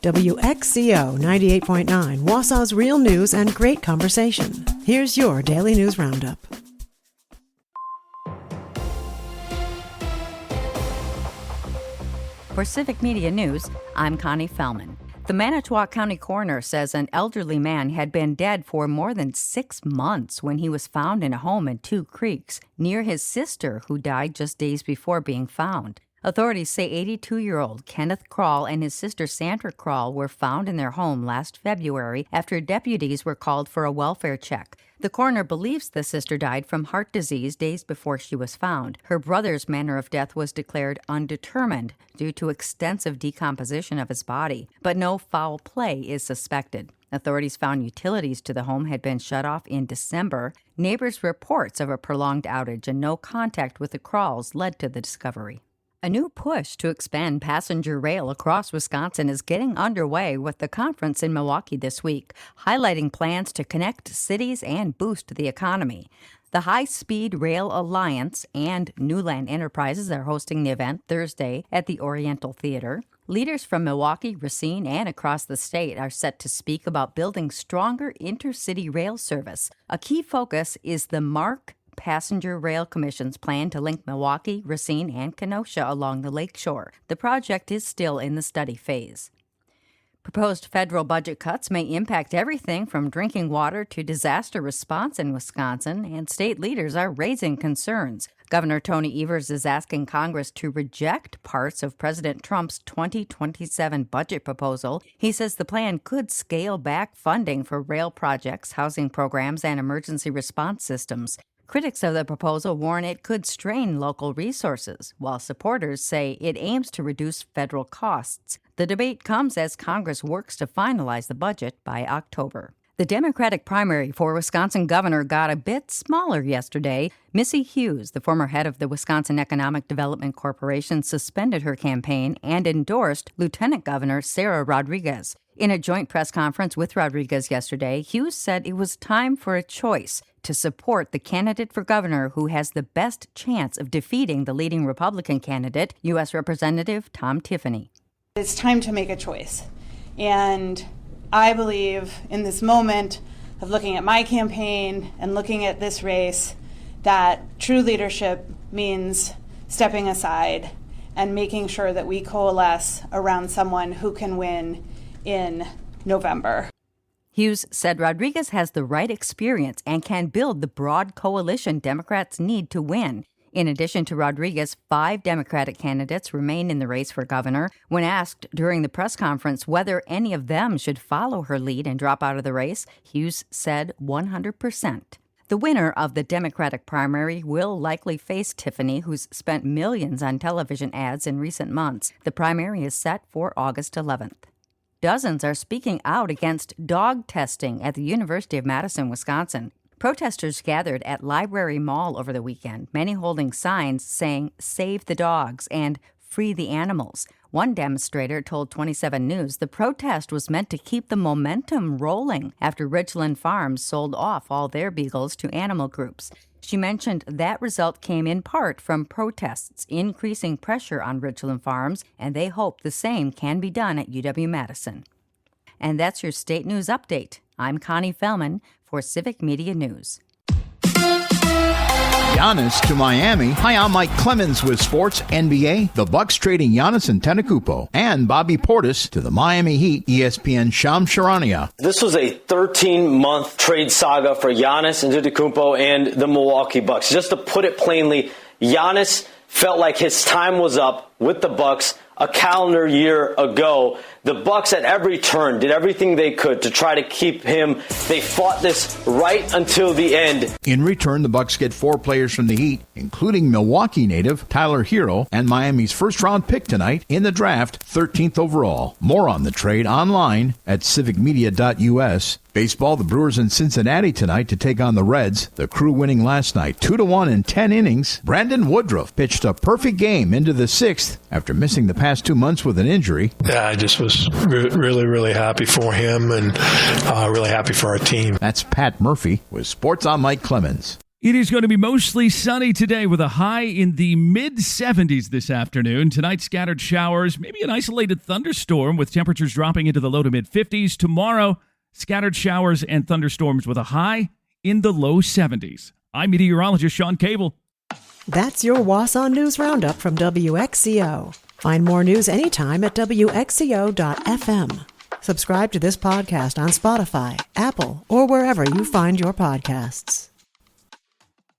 WXCO 98.9, Wausau's real news and great conversation. Here's your Daily News Roundup. For Civic Media News, I'm Connie Fellman. The Manitowoc County coroner says an elderly man had been dead for more than 6 months when he was found in a home in Two Creeks, near his sister, who died just days before being found. Authorities say 82-year-old Kenneth Krall and his sister Sandra Krall were found in their home last February after deputies were called for a welfare check. The coroner believes the sister died from heart disease days before she was found. Her brother's manner of death was declared undetermined due to extensive decomposition of his body, but no foul play is suspected. Authorities found utilities to the home had been shut off in December. Neighbors' reports of a prolonged outage and no contact with the Kralls led to the discovery. A new push to expand passenger rail across Wisconsin is getting underway with the conference in Milwaukee this week, highlighting plans to connect cities and boost the economy. The High Speed Rail Alliance and Newland Enterprises are hosting the event Thursday at the Oriental Theater. Leaders from Milwaukee, Racine, and across the state are set to speak about building stronger intercity rail service. A key focus is the MARC Passenger Rail Commission's plan to link Milwaukee, Racine, and Kenosha along the lakeshore. The project is still in the study phase. Proposed federal budget cuts may impact everything from drinking water to disaster response in Wisconsin, and state leaders are raising concerns. Governor Tony Evers is asking Congress to reject parts of President Trump's 2027 budget proposal. He says the plan could scale back funding for rail projects, housing programs, and emergency response systems. Critics of the proposal warn it could strain local resources, while supporters say it aims to reduce federal costs. The debate comes as Congress works to finalize the budget by October. The Democratic primary for Wisconsin governor got a bit smaller yesterday. Missy Hughes, the former head of the Wisconsin Economic Development Corporation, suspended her campaign and endorsed Lieutenant Governor Sarah Rodriguez. In a joint press conference with Rodriguez yesterday, Hughes said it was time for a choice to support the candidate for governor who has the best chance of defeating the leading Republican candidate, U.S. Representative Tom Tiffany. It's time to make a choice. And I believe in this moment of looking at my campaign and looking at this race that true leadership means stepping aside and making sure that we coalesce around someone who can win in November. Hughes said Rodriguez has the right experience and can build the broad coalition Democrats need to win. In addition to Rodriguez, 5 Democratic candidates remain in the race for governor. When asked during the press conference whether any of them should follow her lead and drop out of the race, Hughes said 100%. The winner of the Democratic primary will likely face Tiffany, who's spent millions on television ads in recent months. The primary is set for August 11th. Dozens are speaking out against dog testing at the University of Madison, Wisconsin. Protesters gathered at Library Mall over the weekend, many holding signs saying, "Save the dogs" and "Free the animals." One demonstrator told 27 News the protest was meant to keep the momentum rolling after Ridgeland Farms sold off all their beagles to animal groups. She mentioned that result came in part from protests, increasing pressure on Ridgeland Farms, and they hope the same can be done at UW-Madison. And that's your state news update. I'm Connie Fellman for Civic Media News. Giannis to Miami. Hi, I'm Mike Clemens with Sports NBA. The Bucks trading Giannis Antetokounmpo and Bobby Portis to the Miami Heat. ESPN Shams Charania. This was a 13-month trade saga for Giannis Antetokounmpo and the Milwaukee Bucks. Just to put it plainly, Giannis felt like his time was up with the Bucks a calendar year ago. The Bucks at every turn did everything they could to try to keep him. They fought this right until the end. In return, the Bucks get 4 players from the Heat, including Milwaukee native Tyler Hero and Miami's first-round pick tonight in the draft, 13th overall. More on the trade online at civicmedia.us. Baseball, the Brewers in Cincinnati tonight to take on the Reds. The Crew winning last night 2-1 in 10 innings. Brandon Woodruff pitched a perfect game into the 6th after missing the past 2 months with an injury. Yeah, I just was really happy for him and really happy for our team. That's Pat Murphy with Sports on Mike Clemens. It is going to be mostly sunny today with a high in the mid-70s this afternoon. Tonight, scattered showers, maybe an isolated thunderstorm with temperatures dropping into the low to mid-50s. Tomorrow, scattered showers and thunderstorms with a high in the low 70s. I'm meteorologist Sean Cable. That's your Wausau News Roundup from WXCO. Find more news anytime at WXCO.FM. Subscribe to this podcast on Spotify, Apple, or wherever you find your podcasts.